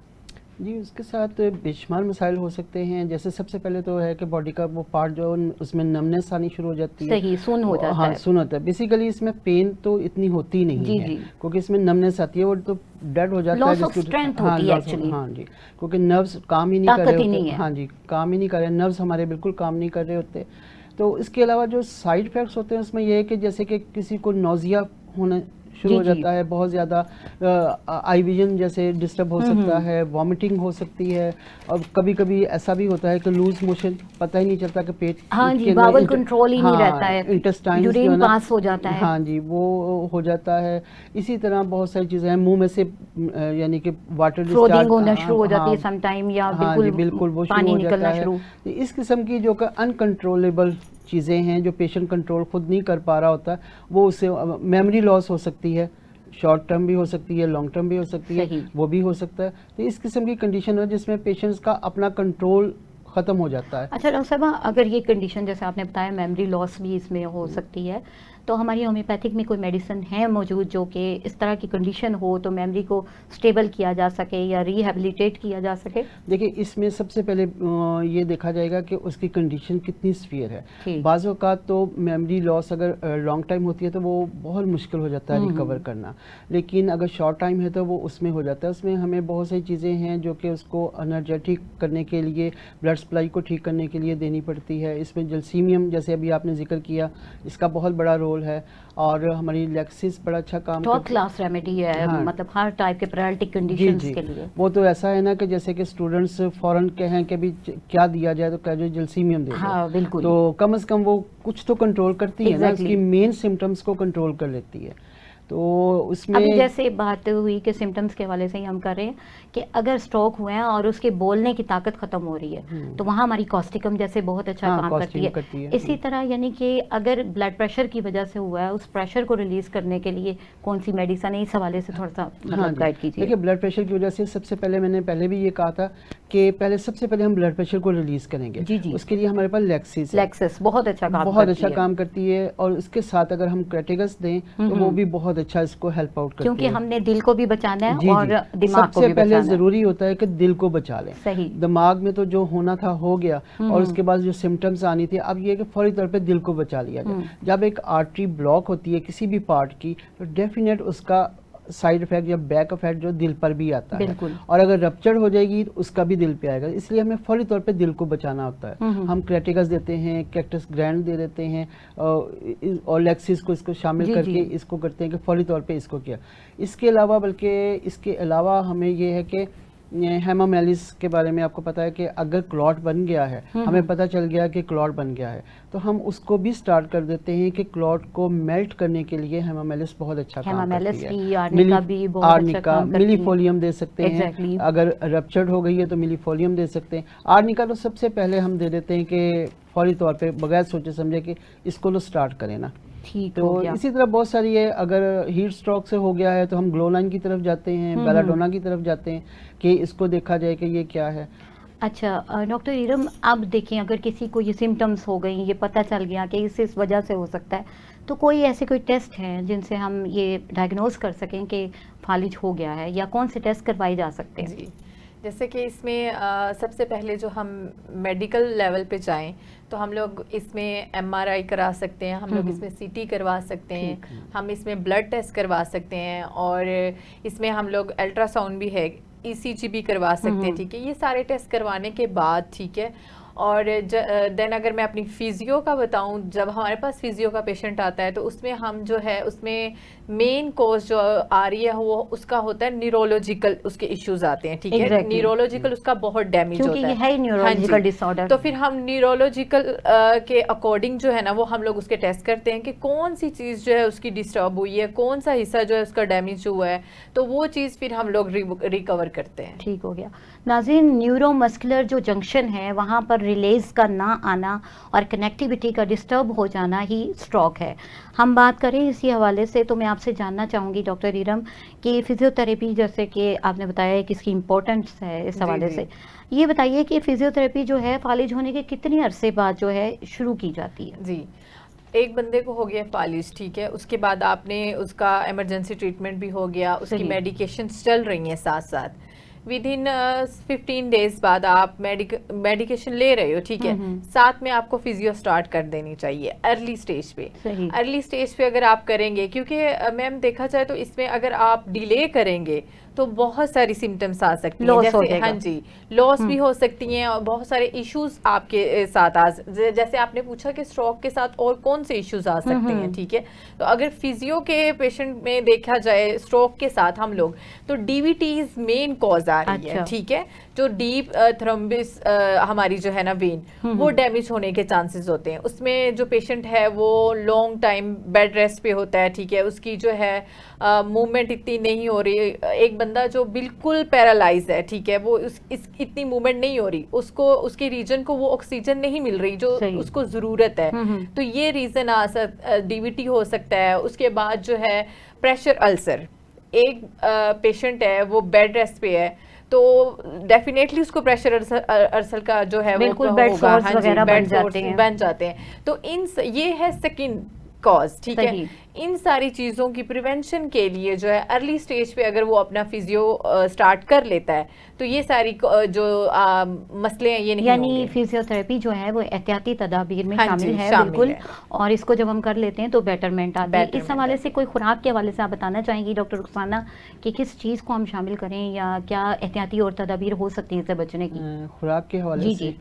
जी, उसके साथ बेशुमार मसाइल हो सकते हैं। जैसे सबसे पहले तो है कि बॉडी का वो पार्ट जो उसमें नमनेस आनी शुरू हो जाती है, सही सुन हो जाता हाँ, है। सुन होता है। बेसिकली इसमें पेन तो इतनी होती नहीं जी, है, जी। क्योंकि इसमें नमनेस आती है, वो तो डेड हो जाता है, लॉस ऑफ स्ट्रेंथ होती है एक्चुअली। हाँ जी, क्योंकि नर्व्स काम ही नहीं कर ताकत रहे ही नहीं होते। है। हाँ जी, काम ही नहीं कर रहे, नर्व्स हमारे बिल्कुल काम नहीं कर रहे होते। तो इसके अलावा जो साइड इफेक्ट्स होते हैं उसमें यह है कि जैसे कि किसी को नोजिया होना शुरू हो जाता है, बहुत ज़्यादा आई विजन जैसे डिस्टर्ब हो सकता है, वॉमिटिंग हो सकती है, और कभी कभी ऐसा भी होता है कि लूज मोशन, पता ही नहीं चलता कि पेट हाँ जी, के अंदर बावल कंट्रोल ही नहीं हाँ, रहता है, इंटेस्टाइन्स जो है यूरिन ना, पास हो जाता है। हाँ जी, वो हो जाता है। इसी तरह बहुत सारी चीज़ें हैं, मुंह में से यानी कि वाटर फ्लोटिंग होना शुरू हो जाती है हाँ, सम टाइम, या हाँ जी, बिल्कुल वो शुरू पानी हो निकलना जाता है। शुरू। तो इस किस्म की जो का अनकंट्रोलेबल चीज़ें हैं जो पेशेंट कंट्रोल खुद नहीं कर पा रहा होता, वो उससे मेमोरी लॉस हो सकती है, शॉर्ट टर्म भी हो सकती है, लॉन्ग टर्म भी हो सकती है, वो भी हो सकता है। तो इस किस्म की कंडीशन है जिसमें पेशेंट्स का अपना कंट्रोल ख़त्म हो जाता है। अच्छा डॉक्टर साहब, अगर ये कंडीशन जैसे आपने बताया मेमोरी लॉस भी इसमें हो सकती है, तो हमारी होम्योपैथिक में कोई मेडिसिन है मौजूद जो कि इस तरह की कंडीशन हो तो मेमोरी को स्टेबल किया जा सके या रिहेबिलिटेट किया जा सके? देखिए, इसमें सबसे पहले ये देखा जाएगा कि उसकी कंडीशन कितनी सीवियर है। बाज़ औक़ात तो मेमोरी लॉस अगर लॉन्ग टाइम होती है तो वो बहुत मुश्किल हो जाता है रिकवर करना, लेकिन अगर शॉर्ट टाइम है तो वो उसमें हो जाता है। उसमें हमें बहुत सारी चीज़ें हैं जो कि उसको एनर्जेटिक करने के लिए, ब्लड सप्लाई को ठीक करने के लिए देनी पड़ती है। इसमें जलसीमियम जैसे अभी आपने जिक्र किया, इसका बहुत बड़ा रोल है। और हमारी लेक्सिस बड़ा अच्छा काम टॉप करती क्लास रेमेडी है, हाँ। मतलब हर टाइप के पैरालिटिक जी कंडीशंस जी, के लिए। वो तो ऐसा है ना कि जैसे कि स्टूडेंट्स फौरन कहें कि अभी क्या दिया जाए, तो कह जो जलसीमियम दे दो। हाँ बिल्कुल। तो कम से कम वो कुछ तो कंट्रोल करती है ना, Exactly. उसकी मेन सिम्टम्स को कंट्रोल कर लेती है। तो उसमें अभी जैसे बात हुई कि सिम्टम्स के हवाले से ही हम कर रहे हैं कि अगर स्ट्रोक हुए हैं और उसके बोलने की ताकत खत्म हो रही है तो वहाँ हमारी कॉस्टिकम जैसे बहुत अच्छा हाँ, काम कॉस्टिंग करती करती है। है। इसी तरह यानी कि अगर ब्लड प्रेशर की वजह से हुआ है, उस प्रेशर को रिलीज करने के लिए कौन सी मेडिसिन है, इस हवाले से थोड़ा सा हाँ मतलब जी, गाइड कीजिए। देखिए ब्लड प्रेशर की वजह से सबसे पहले मैंने पहले भी ये कहा था कि सबसे पहले हम ब्लड प्रेशर को रिलीज करेंगे। जी जी, उसके लिए हमारे पास लेक्सिस है, लेक्सिस बहुत अच्छा काम बहुत करती अच्छा है। काम करती है। और उसके साथ अगर हम क्रेटिगस दें तो वो भी बहुत अच्छा इसको हेल्प आउट करती क्योंकि है। हमने दिल को भी बचाना है जी और जी, दिमाग को सबसे भी पहले बचाना है। जरूरी होता है कि दिल को बचा लें। सही। दिमाग में तो जो होना था हो गया, और उसके बाद जो सिम्टम्स आनी थी, अब ये है कि फौरी तौर पे दिल को बचा लिया जाए। जब एक आर्टरी ब्लॉक होती है किसी भी पार्ट की, तो डेफिनेट उसका साइड इफेक्ट या बैक इफेक्ट जो दिल पर भी आता है। बिल्कुल। और अगर रप्चर हो जाएगी तो उसका भी दिल पे आएगा, इसलिए हमें फौरी तौर पे दिल को बचाना होता है। हम क्रेटिकस देते हैं, कैक्टस ग्रैंड दे देते हैं, और लेक्सिस को इसको शामिल जी, करके जी। इसको करते हैं कि फौरी तौर पे इसको किया। इसके अलावा इसके अलावा हमें ये है कि हेमामेलिस के बारे में आपको पता है कि अगर क्लॉट बन गया है, हमें पता चल गया कि क्लॉट बन गया है, तो हम उसको भी स्टार्ट कर देते हैं कि क्लॉट को मेल्ट करने के लिए हेमामेलिस बहुत अच्छा काम हेमामेलिस करती भी, है। आर्निका भी बहुत अच्छा आर्निका, काम करती है। मिलीफोलियम दे सकते हैं। Exactly. अगर रप्चर्ड हो गई है तो मिलीफोलियम दे सकते हैं। आर्निका तो सबसे पहले हम दे देते हैं कि फौरी तौर पे बगैर सोचे समझे कि इसको लो स्टार्ट करें ना। ठीक हो तो गया। इसी तरह बहुत सारी है। अगर हीट स्ट्रोक से हो गया है तो हम ग्लोलाइन की तरफ जाते हैं, बेलाडोना की तरफ जाते हैं कि इसको देखा जाए कि ये क्या है। अच्छा डॉक्टर इरम, अब देखें अगर किसी को ये सिम्टम्स हो गई, ये पता चल गया कि इस वजह से हो सकता है, तो कोई ऐसे कोई टेस्ट हैं जिनसे हम ये डायग्नोज कर सकें कि फालिज हो गया है, या कौन से टेस्ट करवाए जा सकते हैं? जी, जैसे कि इसमें सबसे पहले जो हम मेडिकल लेवल पे जाएं तो हम लोग इसमें एमआरआई करा सकते हैं, हम लोग इसमें सीटी करवा सकते हैं, हम इसमें ब्लड टेस्ट करवा सकते हैं, और इसमें हम लोग अल्ट्रासाउंड भी है, ईसीजी भी करवा सकते हैं। ठीक है, ये सारे टेस्ट करवाने के बाद, ठीक है, और देन अगर मैं अपनी फिजियो का बताऊं, जब हमारे पास फिजियो का पेशेंट आता है तो उसमें हम जो है उसमें मेन कोज जो आ रही है वो उसका होता है न्यूरोलॉजिकल, उसके इश्यूज आते हैं। ठीक है, Exactly. न्यूरोलॉजिकल उसका बहुत डैमेज क्योंकि होता ये है। है ही न्यूरोलॉजिकल हाँ जी। डिसऑर्डर। तो फिर हम न्यूरोलॉजिकल के अकॉर्डिंग जो है ना वो हम लोग उसके टेस्ट करते हैं कि कौन सी चीज़ जो है उसकी डिस्टर्ब हुई है, कौन सा हिस्सा जो है उसका डैमेज हुआ है, तो वो चीज़ फिर हम लोग रिकवर करते हैं। ठीक हो गया। नाज़रीन, न्यूरोमस्कुलर जो जंक्शन है वहाँ पर रिलेज का ना आना और कनेक्टिविटी का डिस्टर्ब हो जाना ही स्ट्रोक है। हम बात करें इसी हवाले से, तो मैं आपसे जानना चाहूँगी डॉक्टर इरम कि फिजियोथेरेपी, जैसे कि आपने बताया है कि इसकी इम्पोर्टेंस है, इस हवाले से ये बताइए कि फिजियोथेरेपी जो है फालिज होने के कितने अरसे बाद जो है शुरू की जाती है? जी, एक बंदे को हो गया फालिज, ठीक है, उसके बाद आपने उसका इमरजेंसी ट्रीटमेंट भी हो गया, उसकी सही। मेडिकेशंस चल रही हैं साथ साथ, विद इन 15 डेज बाद आप मेडिकेशन ले रहे हो, ठीक है, साथ में आपको फिजियो स्टार्ट कर देनी चाहिए अर्ली स्टेज पे। सही। अर्ली स्टेज पे अगर आप करेंगे, क्योंकि मैम देखा जाए तो इसमें अगर आप डिले करेंगे तो बहुत सारी सिम्टम्स आ सकती हैं, Loss हो जैसे जाएगा। हाँ जी, लॉस भी हो सकती हैं, और बहुत सारे इश्यूज आपके साथ जैसे आपने पूछा कि स्ट्रोक के साथ और कौन से इश्यूज आ सकते हैं। ठीक है, तो अगर फिजियो के पेशेंट में देखा जाए स्ट्रोक के साथ हम लोग, तो डीवीटी मेन कॉज आ रही है। अच्छा। ठीक है, जो डीप थ्रोम्बिस हमारी जो है ना वेन, वो डैमेज होने के चांसेस होते हैं। उसमें जो पेशेंट है वो लॉन्ग टाइम बेड रेस्ट पे होता है। ठीक है, उसकी जो है मूवमेंट इतनी नहीं हो रही। एक बंदा जो बिल्कुल पैरालाइज है, ठीक है, वो इतनी मूवमेंट नहीं हो रही, उसको उसके रीजन को वो ऑक्सीजन नहीं मिल रही जो उसको जरूरत है, तो ये रीजन डीवीटी हो सकता है। उसके बाद जो है प्रेशर अल्सर, एक पेशेंट है वो बेड रेस्ट पे है, तो डेफिनेटली उसको प्रेशर अल्सर का जो है वो बिल्कुल बेड होगा। सोर्स वगैरह बन जाते हैं। तो ये है सेकंड कॉज। ठीक है, इन सारी चीज़ों की प्रिवेंशन के लिए जो है अर्ली स्टेज पे अगर वो अपना फिजियो स्टार्ट कर लेता है तो ये सारी जो मसले हैं ये नहीं यानी होंगे। फिजियोथेरेपी जो है वो एहतियाती तदाबीर में हाँ शामिल जी, है, शामिल बिल्कुल है। और इसको जब हम कर लेते हैं तो बेटरमेंट आती है। इस बेटरमेंट हवाले आती से कोई खुराक के हवाले से आप बताना चाहेंगी डॉक्टर रुखसाना कि किस चीज़ को हम शामिल करें या क्या एहतियाती और तदाबीर हो सकती है इससे बचने की? खुराक के हवाले जी, से जी।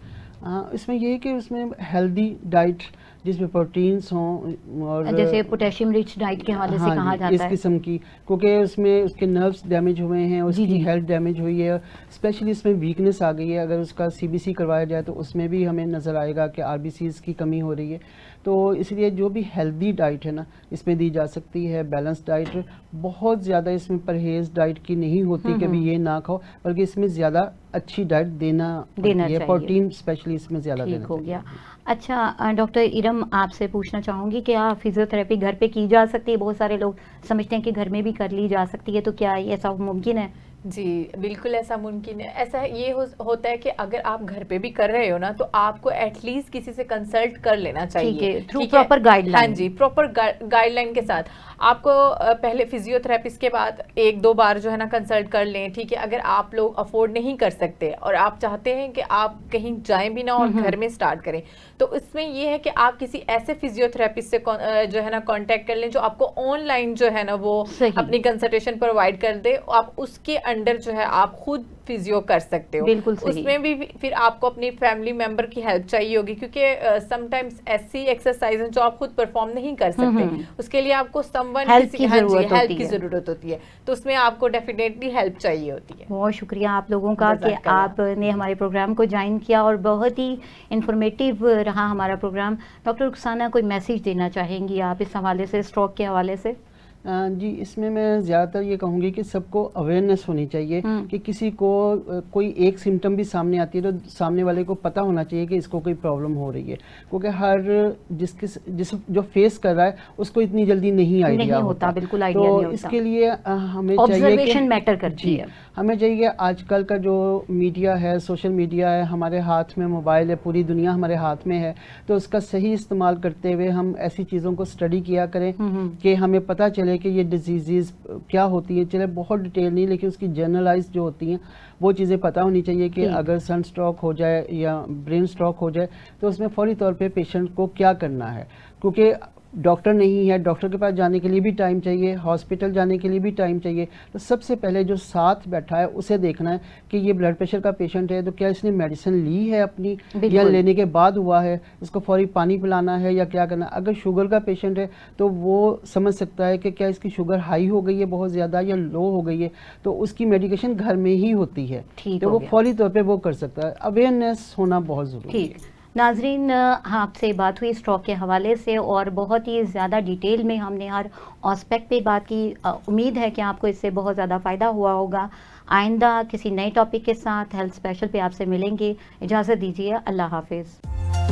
इसमें ये है कि उसमें हेल्दी डाइट जिसमें प्रोटीन्स हों और जैसे पोटेशियम रिच डाइट के हवाले से हाँ कहा जी, जाता इस है। किस्म की, क्योंकि उसमें उसके नर्व्स डैमेज हुए हैं, उसकी जी। हेल्थ डैमेज हुई है, स्पेशली इसमें वीकनेस आ गई है। अगर उसका सीबीसी करवाया जाए तो उसमें भी हमें नज़र आएगा कि आरबीसीज़ की कमी हो रही है। तो इसलिए जो भी हेल्दी डाइट है ना इसमें दी जा सकती है, बैलेंस डाइट। बहुत ज़्यादा इसमें परहेज़ डाइट की नहीं होती कि अभी ये ना खाओ, बल्कि इसमें ज़्यादा अच्छी डाइट देना पड़ती है, चाहिए। प्रोटीन स्पेशली इसमें ज़्यादा देना ठीक हो चाहिए। गया। अच्छा डॉक्टर इरम, आपसे पूछना चाहूँगी कि क्या फिजियोथेरेपी घर पे की जा सकती है? बहुत सारे लोग समझते हैं कि घर में भी कर ली जा सकती है, तो क्या ऐसा मुमकिन है? जी बिल्कुल ऐसा मुमकिन है। ऐसा ये होता है कि अगर आप घर पे भी कर रहे हो ना, तो आपको एटलीस्ट किसी से कंसल्ट कर लेना चाहिए। ठीक है, थ्रू ठीक है? Proper guideline. हाँ जी, प्रॉपर गाइडलाइन के साथ आपको पहले फिजियोथेरेपिस्ट के बाद 1-2 बार जो है ना कंसल्ट कर लें। ठीक है? अगर आप लोग अफोर्ड नहीं कर सकते और आप चाहते हैं कि आप कहीं जाएं भी ना और घर में स्टार्ट करें, तो इसमें ये है कि आप किसी ऐसे फिजियोथेरेपिस्ट से जो है ना कांटेक्ट कर लें जो आपको ऑनलाइन जो है ना वो अपनी कंसल्टेशन प्रोवाइड कर दे। आप उसके अंडर जो है आप खुद फिजियो कर सकते हो। बिल्कुल सही। उसमें भी फिर आपको अपनी फैमिली मेंबर की हेल्प चाहिए होगी, क्योंकि समटाइम्स ऐसी एक्सरसाइज जो आप खुद परफॉर्म नहीं कर सकते, उसके लिए आपको समवन हेल्प की जरूरत होती है। तो उसमें आपको डेफिनेटली हेल्प चाहिए होती है। बहुत शुक्रिया आप लोगों का कि आपने हमारे प्रोग्राम को ज्वाइन किया और बहुत ही इंफॉर्मेटिव रहा हमारा प्रोग्राम। डॉक्टर रुखसाना, कोई मैसेज देना चाहेंगी आप इस हवाले से, स्ट्रोक के हवाले से? जी, इसमें मैं ज़्यादातर ये कहूँगी कि सबको अवेयरनेस होनी चाहिए कि किसी को कोई एक सिम्टम भी सामने आती है तो सामने वाले को पता होना चाहिए कि इसको कोई प्रॉब्लम हो रही है, क्योंकि हर जो फेस कर रहा है उसको इतनी जल्दी नहीं आइडिया होता। बिल्कुल आइडिया नहीं तो होता। इसके लिए हमें चाहिए ऑब्जर्वेशन मैटर करती है। हमें चाहिए आजकल का जो मीडिया है, सोशल मीडिया है, हमारे हाथ में मोबाइल है, पूरी दुनिया हमारे हाथ में है, तो उसका सही इस्तेमाल करते हुए हम ऐसी चीज़ों को स्टडी किया करें कि हमें पता चले कि ये डिजीज़ क्या होती है। चले बहुत डिटेल नहीं, लेकिन उसकी जनरलाइज जो होती हैं वो चीज़ें पता होनी चाहिए कि अगर सन स्ट्रोक हो जाए या ब्रेन स्ट्रोक हो जाए तो उसमें फौरी तौर पे पेशेंट को क्या करना है, क्योंकि डॉक्टर नहीं है, डॉक्टर के पास जाने के लिए भी टाइम चाहिए, हॉस्पिटल जाने के लिए भी टाइम चाहिए। तो सबसे पहले जो साथ बैठा है उसे देखना है कि ये ब्लड प्रेशर का पेशेंट है तो क्या इसने मेडिसिन ली है अपनी, या लेने के बाद हुआ है, इसको फौरी पानी पिलाना है या क्या करना है। अगर शुगर का पेशेंट है तो वो समझ सकता है कि क्या इसकी शुगर हाई हो गई है बहुत ज़्यादा या लो हो गई है, तो उसकी मेडिकेशन घर में ही होती है, तो वो फौरी तौर पर वो कर सकता है। अवेयरनेस होना बहुत ज़रूरी है। नाजरीन, आपसे बात हुई स्ट्रोक के हवाले से और बहुत ही ज़्यादा डिटेल में हमने हर एस्पेक्ट पे बात की। उम्मीद है कि आपको इससे बहुत ज़्यादा फ़ायदा हुआ होगा। आइंदा किसी नए टॉपिक के साथ हेल्थ स्पेशल पे आपसे मिलेंगे। इजाज़त दीजिए, अल्लाह हाफिज़।